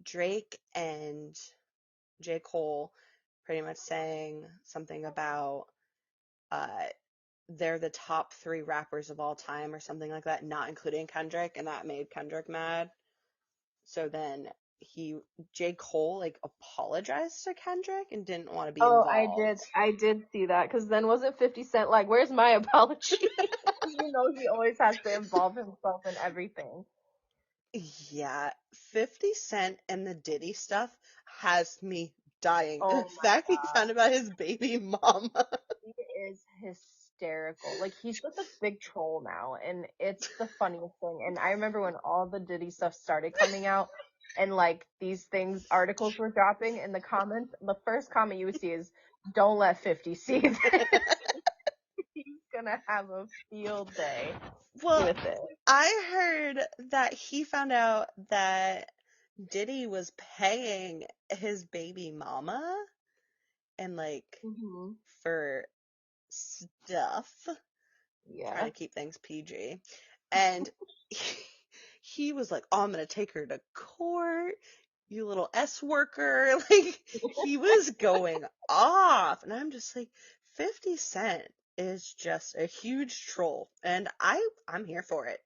Drake and J. Cole pretty much saying something about uh, they're the top three rappers of all time or something like that, not including Kendrick, and that made Kendrick mad. So then he, J. Cole, like apologized to Kendrick and didn't want to be Oh, involved. I did see that, because then wasn't 50 Cent like, where's my apology? You know he always has to involve himself in everything. Yeah, 50 Cent and the Diddy stuff has me dying. The Oh my fact he found God. about his baby mama. He is hysterical. Like he's just a big troll now, and it's the funniest thing. And I remember when all the Diddy stuff started coming out, and like these things, articles were dropping in the comments. The first comment you would see is, "Don't let 50 see this." He's gonna have a field day Well, with it. I heard that he found out that Diddy was paying his baby mama and like Mm-hmm. for stuff, trying Yeah. to keep things PG. And he was like, "Oh, I'm gonna take her to court, you little S worker." Like he was going off, and I'm just like, 50 Cent is just a huge troll, and I'm here for it.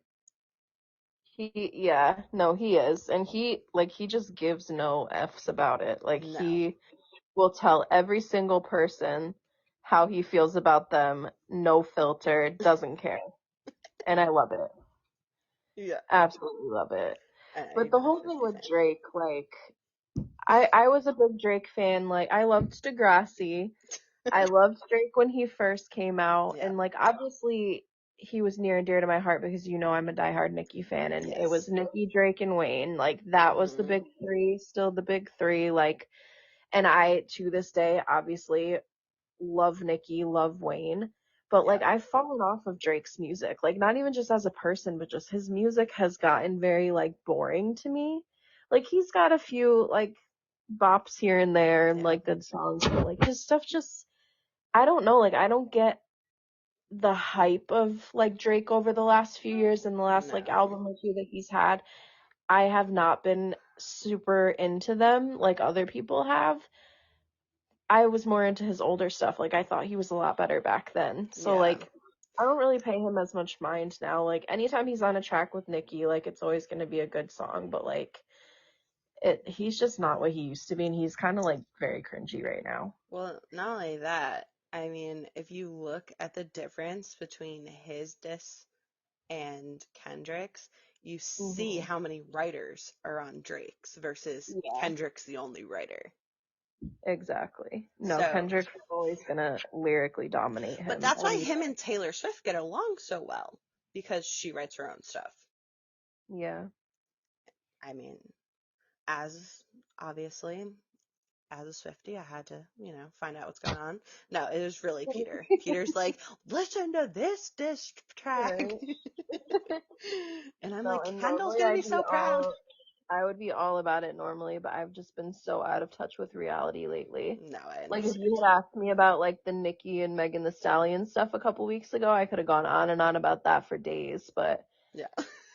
Yeah, no, he is. And he just gives no F's about it. Like, No, he will tell every single person how he feels about them, no filter, doesn't care. And I love it. yeah, Absolutely love it. But the even a whole thing 50 with fan. Drake, like, I was a big Drake fan. Like, I loved Degrassi. I loved Drake when he first came out, Yeah, and like obviously he was near and dear to my heart because I'm a diehard Nicki fan, and it yes. was Nicki, Drake, and Wayne. Like that was the Hmm. big three, still the big three. Like, and I to this day obviously love Nicki, love Wayne, but like Yeah, I've fallen off of Drake's music. Like not even just as a person, but just his music has gotten very like boring to me. Like he's got a few like bops here and there and yeah, like good songs, but like his stuff just I don't know, like I don't get the hype of like Drake over the last few years and the last like no, album or two that he's had. I have not been super into them like other people have. I was more into his older stuff. Like I thought he was a lot better back then. So yeah. like I don't really pay him as much mind now. Like anytime he's on a track with Nicki, like it's always gonna be a good song, but like he's just not what he used to be and he's kinda like very cringy right now. Well, not only that, I mean, if you look at the difference between his diss and Kendrick's, you see Mhm. how many writers are on Drake's versus Yeah. Kendrick's the only writer. Exactly. No, So, Kendrick's always gonna lyrically dominate but him that's why any him and Taylor Swift get along so well because she writes her own stuff. yeah. I mean, as obviously as a Swiftie, I had to, find out what's going on. No, it was really Peter. Peter's like, listen to this diss track. Right. And I'm No, like, and Kendall's normally gonna be so proud. I would be all about it normally, but I've just been so out of touch with reality lately. No, I Like if understand. you had asked me about like the Nicki and Megan the Stallion stuff a couple weeks ago, I could have gone on and on about that for days, but Yeah.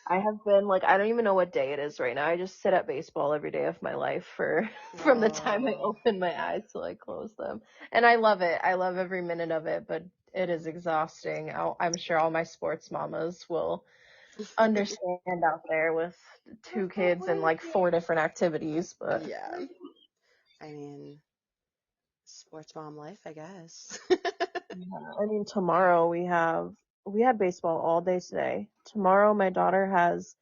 I have been like I don't even know what day it is right now. I just sit at baseball every day of my life for from the time I Oh. open my eyes till I close them. And I love it. I love every minute of it, but it is exhausting. I'm sure all my sports mamas will understand out there with two kids and like four different activities, but Yeah. I mean, sports mom life, I guess. yeah, I mean tomorrow we had baseball all day today. Tomorrow my daughter has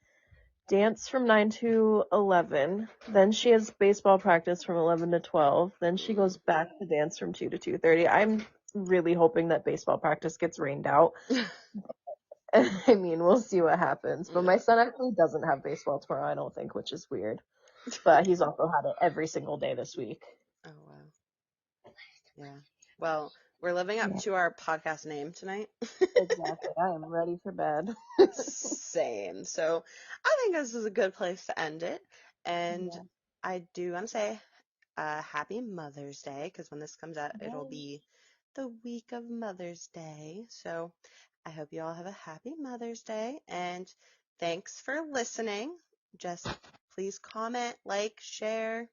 dance from 9 to 11. Then she has baseball practice from 11 to 12. Then she Mm. goes back to dance from 2 to 2:30. I'm really hoping that baseball practice gets rained out. I mean, we'll see what happens. But my Yeah. son actually doesn't have baseball tomorrow, I don't think, which is weird. But he's also had it every single day this week. Oh, wow. Yeah. Well, we're living up Yeah, to our podcast name tonight. exactly. I am ready for bed. Same. So I think this is a good place to end it. And Yeah. I do want to say happy Mother's Day because when this comes out, it'll Yeah. be the week of Mother's Day. So I hope you all have a happy Mother's Day and thanks for listening. Just please comment, like, share,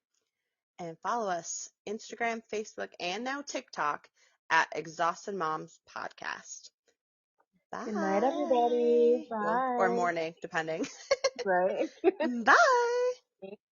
and follow us Instagram, Facebook, and now TikTok at Exhausted Moms Podcast. Good night, everybody. Bye. Well, or Bye. morning, depending. Right. Bye.